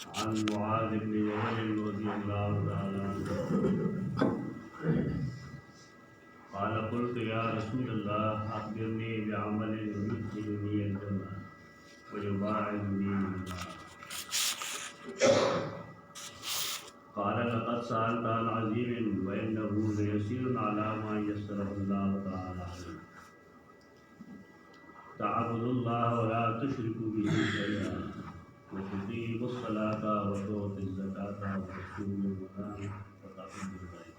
عن معاذ بن جبل رضي الله تعالى عنه قال قلت يا رسول الله أخبرني بعمل يدخلني الجنة ويباعدني من النار قال لقد سألت عن عظيم وإنه ليسير على ما يسره الله تعالى عليه تعبد الله ولا تشركوا به شيئا وتقيموا الصلاة وتؤتوا الزكاة وتصوموا رمضان وتحجوا البيت.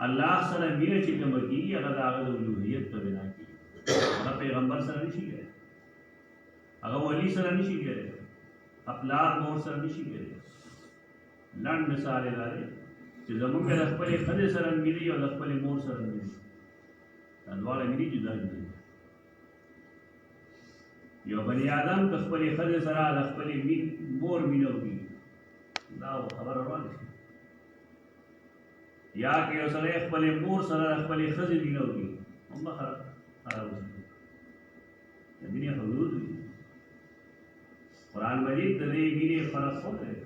الله سره مینه چې کوم کیږي هغه د هغه د الوهیت په بنا کیږي. هغه پیغمبر سره نشي کېدای، هغه ولی سره نشي کېدای، خپلار مور سره نشي کېدای. لنډ مثال یې دا دی چې زمونږ د خپلې ښځې سره مینې او د خپلې مور سره مینې، دا دواړه مینې جدا جدا دي. یو بني آدم د خپلې ښځې سره د خپلې مور مینه وکړي، دا خبره روانه شي. یا که یو سړی خپلې مور سره د خپلې ښځې مینه وکړي، هم به خرابه شي. د مینې حدود دي. قرآن مجید د دې مینې فرق وکړی،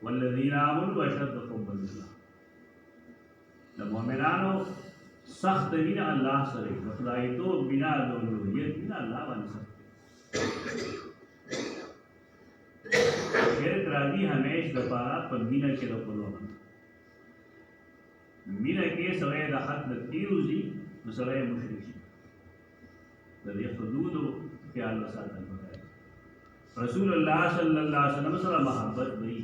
والذین آمنوا اشد حبا لله. د مؤمنانو سخت مینه الله سره، د خدایتوب مینه، د الوهیت مینه الله باندې سخت. شرک راځي همیش دپاره په مینه کې د خلو نه. مینه کې سړی د حد نه تېر وځي نو سړی مشرک شي. د دې حدودو خیال وساتل پکار. رسول الله صلی الله علیه وسلم سره محبت دی،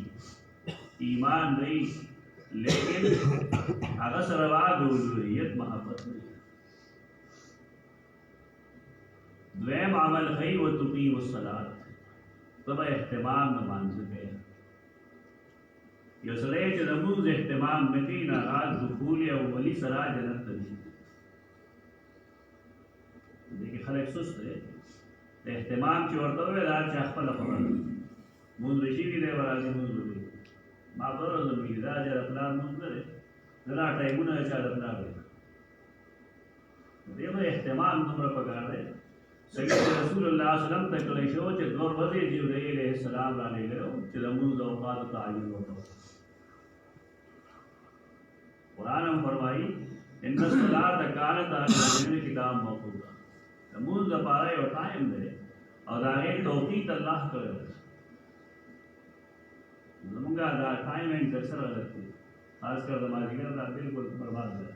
ایمان دی، لیکن هغه سره د الوهیت محبت دی. دویم عمل خی و تقیم الصلاة، تبا اهتمام د مانځه کوي. یو سړی چې د لمونځ اهتمام نه کوي نو هغه دخول او ولي سره جنت ته ځي. دې کې خلک سست دی، د اهتمام چې ورته وویل دا چې خپله خبره ده، مونځ وشي دی ورځي مونځ وکړي. ما په ورځ وکړي دا چې د پلار مونځ نه دی، دا ټایمونه چې د پلار دی. دې به اهتمام دومره پکار دی. سید رسول الله صلی الله علیه وسلم ته کړی شو چې 2 ورځې جبرائیل علیه السلام را لېږلی و چې د لمونځ د اوقاتو تعین وکړو. قرآن هم فرمایي ان الصلاة کانت علی المؤمنین کتاب موقوتا. لمونځ دپاره یو ټایم دی او د هغې توقیت الله کړی دی. زمونږ دا ټایم اینډ اکثر غلط دی، خاص کر د مازدیګر دا بلکل برباد دی.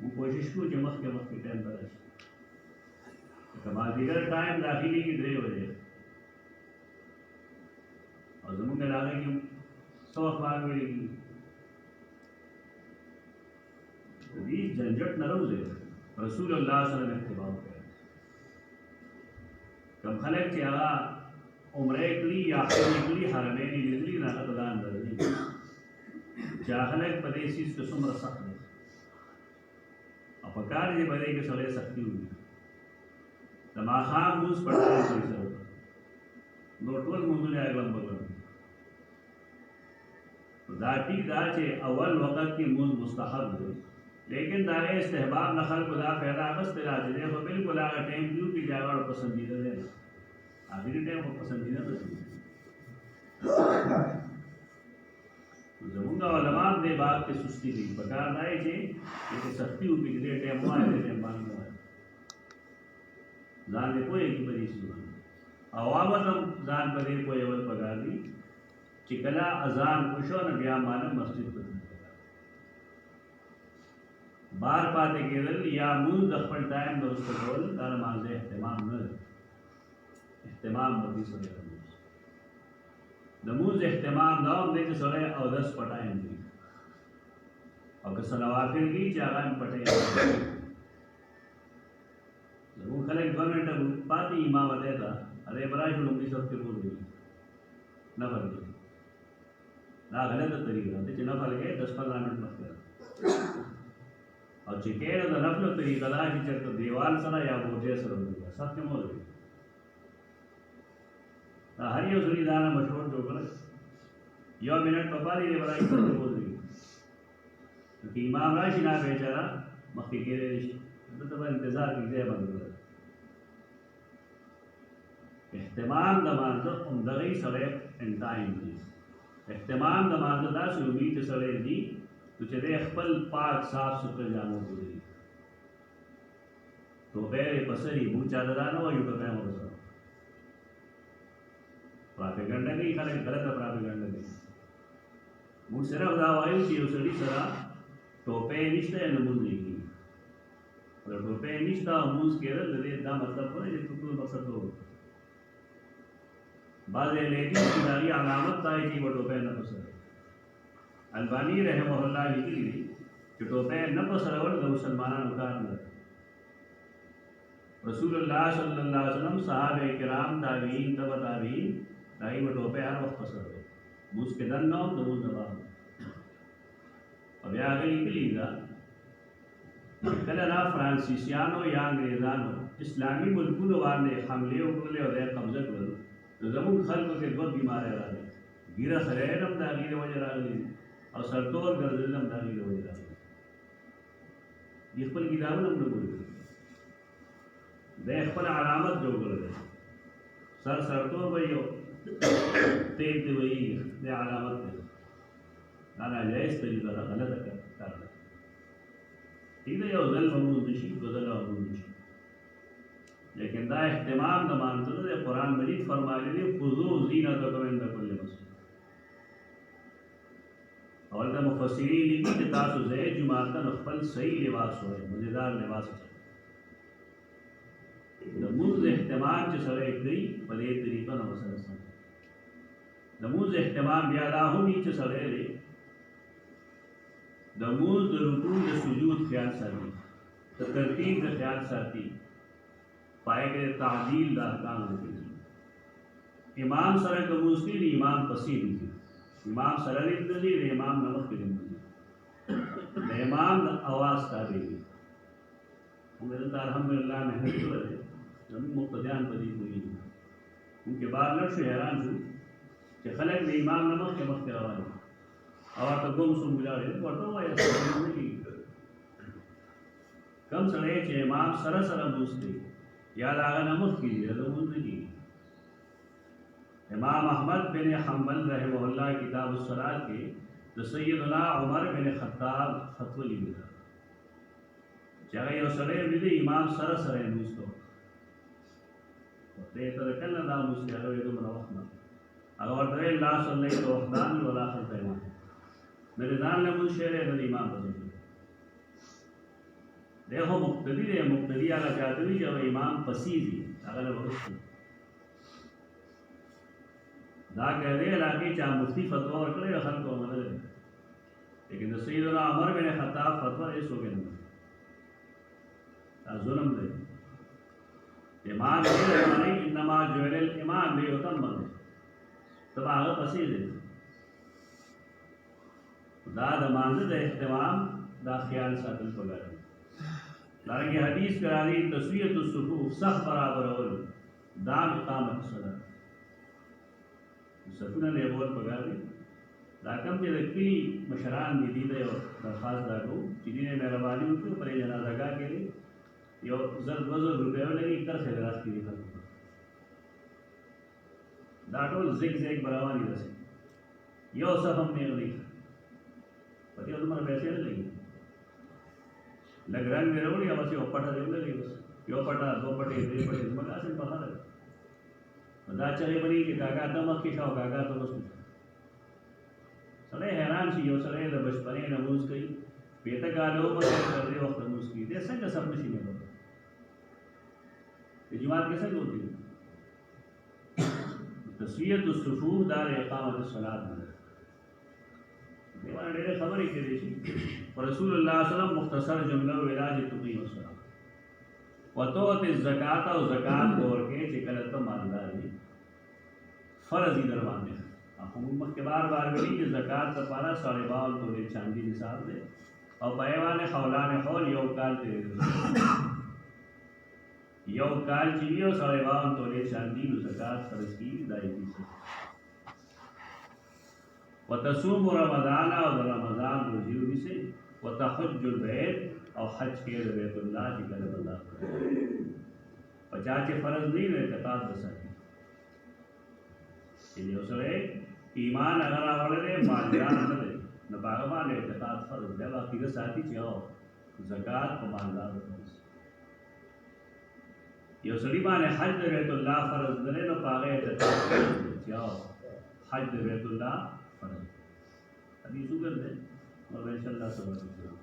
موږ کوشش کوو چې مخکې ټایم ته راشي. که مازدیګر ټایم داخلي کې 3 بجې او زمونږ د هغې کې څه وخت باندې ویلې کېږي. د دې جنجټ نه راوځي، رسول الله صلی الله علیه وسلم اتباع وکړئ. کوم خلک چې هغه عمره کړي یا حج کړي، حرمین یې لیدلي، نو هغه ته دا اندازه دي چې هغه خلک په دې څیز کې څومره سخت دی او په کار یې په دې کې سړی سختي وکړي. د ماښام لمونځ په ټایم پورې سره وکړه، نو ټول لمونځونه یې اګلم بګلم. دا ټیک دا چې اول وخت کې لمونځ مستحب دی، لیکن دا استحباب نه خلکو دا فایده اخیستې ده چې دی خو بلکل هغه ټایم کیو کې چې هغه ورته پسندیده دی نه، آخري ټایم خو پسندیده نه شي. زمونږ علما هم دې باب کې سستي کوي. پکار دا دی چې سختي وکړي، چې دې ټایم ووایه دې ټایم باندې ووایه، ځان دې پوهېږي په دې څیز باندې. عوامت هم ځان په دې پوهېول پکار دي چې کله اذان وشو نو بیا مانه مسجد ته بار پاتې کېدل یا مونځ د خپل ټایم د وروسته کول، دا د مانځه اهتمام نه دی. اهتمام به دې سره دی. د مونځ اهتمام دا هم دی چې سړی اودس په ټایم دی او که څه نوافل دي چې هغه هم په ټایم دی. زمونږ خلک 2 منټه پاتې امامت دی ته هغې به راشي لومړي صف کې مونځ وکړي، نفل دی. دا غلطه طریقه ده چې نفل کې 10-15 منټ مخکې او چې کې نو د نفلو طریقه دا چې چېرته دیوال سره یا بورجې سره وکړه، صف کې مه ودرېږي. دا هر یو سړي دا نه مشهور جوړ کړی، 1 منټ په پاتې دی به راشي صف کې ودرېږي. که امام راشي نه بیچاره مخکې کېدی نه شي، دلته به انتظار کړي، ځای بند کړی. اهتمام د مانځه همدغې سړی ان ټایم دی. اهتمام د مانځه داسې وي چې سړی ځي نو چې دی خپل پاک صاف سوتره جامو کې ودرېږي، ټوپۍ یې په سر وي، موږ چاته دا نه وایو ټوپۍ مو ورسره. پراپیګنډه کوي خلک، غلطه پراپیګنډه کوي. موږ صرف دا وایو چې یو سړي سره ټوپۍ نشته نو لمونځ نه کېږي. د ټوپۍ نشته او لمونځ کېدل د دې دا مطلب خو نه چې ټول مقصد ته وکړو. بعضې لیډیز چې د هغې علامت دا وي چې به ټوپۍ نه په سر. الباني رحمه الله لیکلي دي چې ټوپۍ نه په سره ول د مسلمانانو کار نه دی. رسول الله صلی الله علیه وسلم صحابه کرام تابعین تبع تابعین دای په ټوپۍ هر وخت په سره وي موږ کې دنه او د موږ نه او بیا غلی کلی دا کله را فرانسیسیانو یا انګریزانو اسلامي ملکونو باندې حمله وکړلې او د قبضه کړل نو زموږ خلکو کې دوه بیمارۍ راغلي ګیره سره هم د هغې د وجې راغلي او سرتور ګرځېدل هم د هغې د وجې راغلي. دې خپل کتابونه هم نه ګوري دی خپل علامت جوړ کړی دی سرتور به یو تیل دی وایي دی علامت دی دا ناجایز طریقه ده غلطه کار ده. ٹھیک ہے یو ځل به مونځ نشي دوه ځله به مونځ نشي لیکن دا اهتمام د مانځلو د قرآن مجید فرمایلی دی خذوا زینتکم عند کل مسجد. اول د مفسرین لیکي چې تاسو ځای جومات ته خپل صحیح لباس وایي مزیدار لباس د مونځ اهتمام چې سړی کوي په دې طریقه نه وسره سم د مونځ اهتمام بیا دا هم وي چې سړی دی د مونځ د رکوع د سجود خیال ساتي د ترتیب د خیال ساتي پای کې تعدیل د احکامو کوي. امام سره د مونځ کوي امام پسې دي امام سره دې د امام نه مخکې دي د امام د اواز تابع دي. موږ ته الحمدلله محنت کړې زموږ مقتدیان په دې کوي موږ بار نه شو حیران شو چې خلک د امام نه مخکې روان دي او ته کوم څوم ولاړې ورته وایي کم سړی چې امام سره سره مونځ کوي یا د هغه نه مخکې دي د مونځ نه کېږي. امام احمد بن حنبل رحمه الله کتاب الصلاة کې د سیدنا عمر بن خطاب فتوا لیکلې ده چې هغه یو سړی ویلي امام سره سره یې مونځ کوي ورته ته کله دا مونځ کوي هغه یې دومره وخت نه هغه ورته ویل لا صلیت وحدان ولا خلف امام میرے ځان له مونځ شعر د امام په ځای دی خو مقتدي دی مقتدي هغه چاته وي چې امام پسې دي هغه نه وروسته دا کہہ علاقے چاہ مفتی فتوا ورکڑے خلق و مدد ہے لیکن سیدنا عمر بن خطاب فتوا اس ہو گئے ظلم دے امام دے رہے انما جعل الامام لیتم دے تب آگا پسید ہے دا دمانده دا احتمام دا خیال ساتل پگر لارنگی حدیث کرانی تسویت الصفوف سخ برابر اول دام اقامت صلاة سکونه له ور پګار دي دا کوم چې د کلی مشران دي د یو درخواست داګو چې دې مهرباني وکړي پرې جنازګاه کې یو زر 2000 روپیا لګي تر څه راځي دي دا ټول زیګ زیګ برابر دي یو څه هم نه لري پدې عمر پیسې نه لګي لګران مې وروړي اوس یو پټه دی لګي یو پټه دو پټه دې پټه زما اصل په حاله دا چلے بڑی کہ کاغا ته مخکې شو کاغا ته وسو سړی حیران شي یو سړی د بچپنې نه مونځ کوي پیته کالو په تر دې وخت مونځ کوي دې څنګه سم نشي نه وته جماعت کې څنګه ہوتی تسویت الصفوف دار اقامت الصلاة دیوان ډېرې خبرې کړې شي رسول الله صلی الله علیه وسلم مختصر جمله علاج تقیم الصلاة وتوت الزکات او زکات ورکې چې کله ته مالدار وي فرض دي در باندې هم مخکې بار ویلي چې زکات لپاره 52 تولې چاندي نصاب دی او پایوانه حولان حول you call the you call چې یو 52 تولې چاندي نو زکات فرض کیږي دایي دي وتصوم رمضان او رمضان روزي ونیسي وتحج البيت او حج کې د بیت الله چې کله الله پچا چې فرض دی نو اعتقاد وساتي چې یو سره ایمان اگر اورله مالدار نه دی نو هغه باندې اعتقاد فرض دی باقي د ساتي چې او زکات په مالدار یو سړي باندې حج د بیت الله فرض دی نو هغه اعتقاد چې او حج د بیت الله فرض حدیث وګورئ او ان شاء الله سبحانه